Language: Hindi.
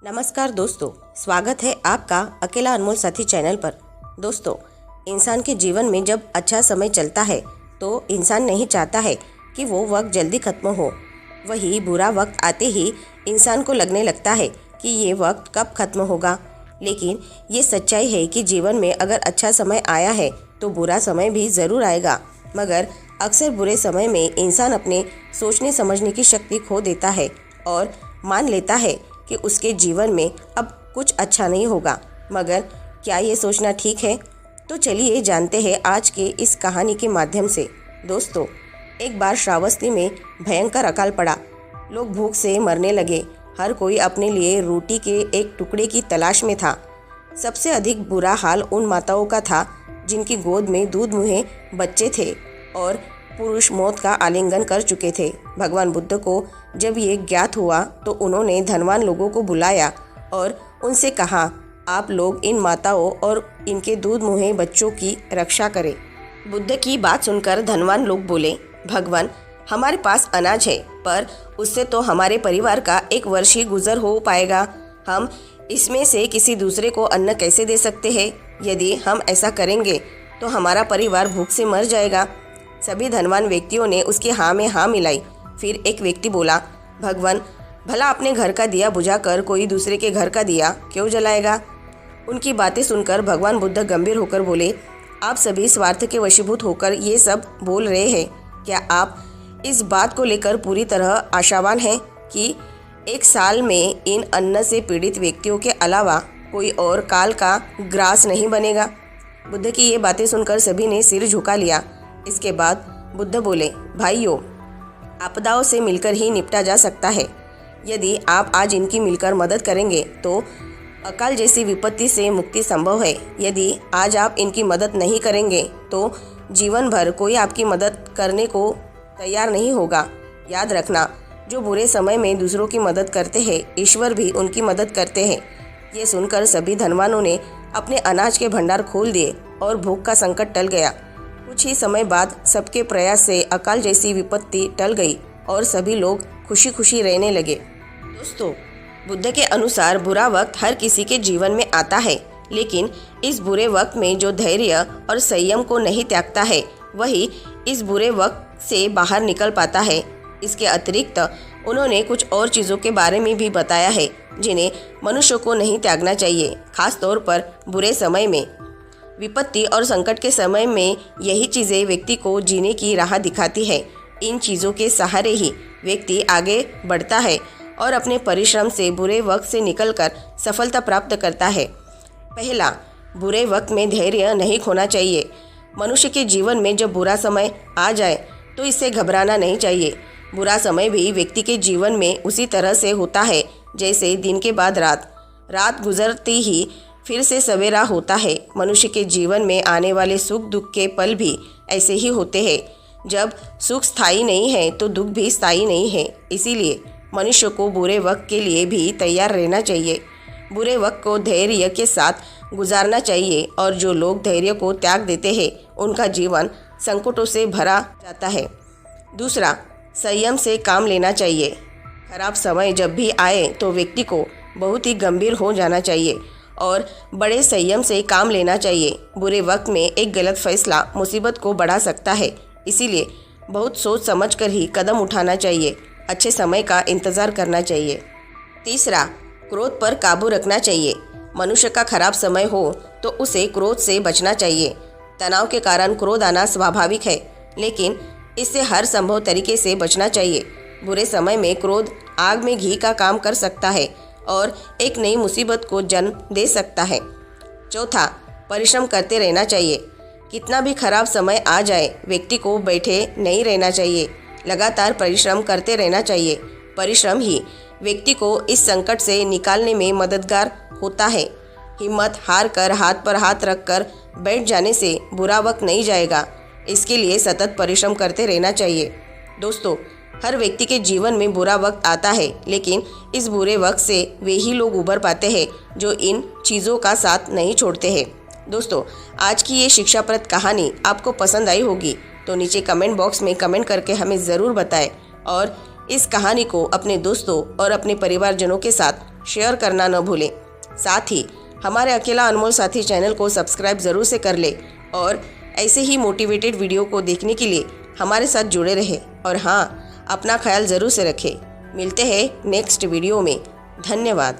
नमस्कार दोस्तों, स्वागत है आपका अकेला अनमोल साथी चैनल पर। दोस्तों, इंसान के जीवन में जब अच्छा समय चलता है तो इंसान नहीं चाहता है कि वो वक्त जल्दी ख़त्म हो। वही बुरा वक्त आते ही इंसान को लगने लगता है कि ये वक्त कब ख़त्म होगा। लेकिन ये सच्चाई है कि जीवन में अगर अच्छा समय आया है तो बुरा समय भी ज़रूर आएगा। मगर अक्सर बुरे समय में इंसान अपने सोचने समझने की शक्ति खो देता है और मान लेता है कि उसके जीवन में अब कुछ अच्छा नहीं होगा। मगर क्या ये सोचना ठीक है? तो चलिए जानते हैं आज के इस कहानी के माध्यम से। दोस्तों, एक बार श्रावस्ती में भयंकर अकाल पड़ा। लोग भूख से मरने लगे। हर कोई अपने लिए रोटी के एक टुकड़े की तलाश में था। सबसे अधिक बुरा हाल उन माताओं का था जिनकी गोद में दूध मुहे बच्चे थे और पुरुष मौत का आलिंगन कर चुके थे। भगवान बुद्ध को जब ये ज्ञात हुआ तो उन्होंने धनवान लोगों को बुलाया और उनसे कहा, आप लोग इन माताओं और इनके दूध मुहे बच्चों की रक्षा करें। बुद्ध की बात सुनकर धनवान लोग बोले, भगवान, हमारे पास अनाज है पर उससे तो हमारे परिवार का एक वर्ष ही गुजर हो पाएगा। हम इसमें से किसी दूसरे को अन्न कैसे दे सकते हैं? यदि हम ऐसा करेंगे तो हमारा परिवार भूख से मर जाएगा। सभी धनवान व्यक्तियों ने उसकी हाँ में हाँ मिलाई। फिर एक व्यक्ति बोला, भगवान, भला अपने घर का दिया बुझाकर कोई दूसरे के घर का दिया क्यों जलाएगा? उनकी बातें सुनकर भगवान बुद्ध गंभीर होकर बोले, आप सभी स्वार्थ के वशीभूत होकर ये सब बोल रहे हैं। क्या आप इस बात को लेकर पूरी तरह आशावान हैं कि एक साल में इन अन्न से पीड़ित व्यक्तियों के अलावा कोई और काल का ग्रास नहीं बनेगा? बुद्ध की ये बातें सुनकर सभी ने सिर झुका लिया। इसके बाद बुद्ध बोले, भाइयों, आपदाओं से मिलकर ही निपटा जा सकता है। यदि आप आज इनकी मिलकर मदद करेंगे तो अकाल जैसी विपत्ति से मुक्ति संभव है। यदि आज आप इनकी मदद नहीं करेंगे तो जीवन भर कोई आपकी मदद करने को तैयार नहीं होगा। याद रखना, जो बुरे समय में दूसरों की मदद करते हैं, ईश्वर भी उनकी मदद करते हैं। ये सुनकर सभी धनवानों ने अपने अनाज के भंडार खोल दिए और भूख का संकट टल गया। कुछ ही समय बाद सबके प्रयास से अकाल जैसी विपत्ति टल गई और सभी लोग खुशी खुशी रहने लगे। दोस्तों, बुद्ध के अनुसार बुरा वक्त हर किसी के जीवन में आता है, लेकिन इस बुरे वक्त में जो धैर्य और संयम को नहीं त्यागता है वही इस बुरे वक्त से बाहर निकल पाता है। इसके अतिरिक्त उन्होंने कुछ और चीज़ों के बारे में भी बताया है जिन्हें मनुष्य को नहीं त्यागना चाहिए। खास तौर पर बुरे समय में, विपत्ति और संकट के समय में यही चीज़ें व्यक्ति को जीने की राह दिखाती है। इन चीज़ों के सहारे ही व्यक्ति आगे बढ़ता है और अपने परिश्रम से बुरे वक्त से निकलकर सफलता प्राप्त करता है। पहला, बुरे वक्त में धैर्य नहीं खोना चाहिए। मनुष्य के जीवन में जब बुरा समय आ जाए तो इससे घबराना नहीं चाहिए। बुरा समय भी व्यक्ति के जीवन में उसी तरह से होता है जैसे दिन के बाद रात। रात गुजरती ही फिर से सवेरा होता है। मनुष्य के जीवन में आने वाले सुख दुख के पल भी ऐसे ही होते हैं। जब सुख स्थायी नहीं है तो दुख भी स्थायी नहीं है। इसीलिए मनुष्य को बुरे वक्त के लिए भी तैयार रहना चाहिए। बुरे वक्त को धैर्य के साथ गुजारना चाहिए और जो लोग धैर्य को त्याग देते हैं उनका जीवन संकटों से भरा जाता है। दूसरा, संयम से काम लेना चाहिए। खराब समय जब भी आए तो व्यक्ति को बहुत ही गंभीर हो जाना चाहिए और बड़े संयम से काम लेना चाहिए। बुरे वक्त में एक गलत फैसला मुसीबत को बढ़ा सकता है। इसीलिए बहुत सोच समझकर ही कदम उठाना चाहिए। अच्छे समय का इंतज़ार करना चाहिए। तीसरा, क्रोध पर काबू रखना चाहिए। मनुष्य का खराब समय हो तो उसे क्रोध से बचना चाहिए। तनाव के कारण क्रोध आना स्वाभाविक है, लेकिन इससे हर संभव तरीके से बचना चाहिए। बुरे समय में क्रोध आग में घी का काम कर सकता है और एक नई मुसीबत को जन्म दे सकता है। चौथा, परिश्रम करते रहना चाहिए। कितना भी खराब समय आ जाए, व्यक्ति को बैठे नहीं रहना चाहिए। लगातार परिश्रम करते रहना चाहिए। परिश्रम ही व्यक्ति को इस संकट से निकालने में मददगार होता है। हिम्मत हार कर हाथ पर हाथ रखकर बैठ जाने से बुरा वक्त नहीं जाएगा। इसके लिए सतत परिश्रम करते रहना चाहिए। दोस्तों, हर व्यक्ति के जीवन में बुरा वक्त आता है, लेकिन इस बुरे वक्त से वे ही लोग उभर पाते हैं जो इन चीज़ों का साथ नहीं छोड़ते हैं। दोस्तों, आज की ये शिक्षाप्रद कहानी आपको पसंद आई होगी तो नीचे कमेंट बॉक्स में कमेंट करके हमें ज़रूर बताएं और इस कहानी को अपने दोस्तों और अपने परिवारजनों के साथ शेयर करना न भूलें। साथ ही हमारे अकेला अनमोल साथी चैनल को सब्सक्राइब ज़रूर से कर ले और ऐसे ही मोटिवेटेड वीडियो को देखने के लिए हमारे साथ जुड़े रहे। और हाँ, अपना ख्याल ज़रूर से रखें। मिलते हैं नेक्स्ट वीडियो में। धन्यवाद।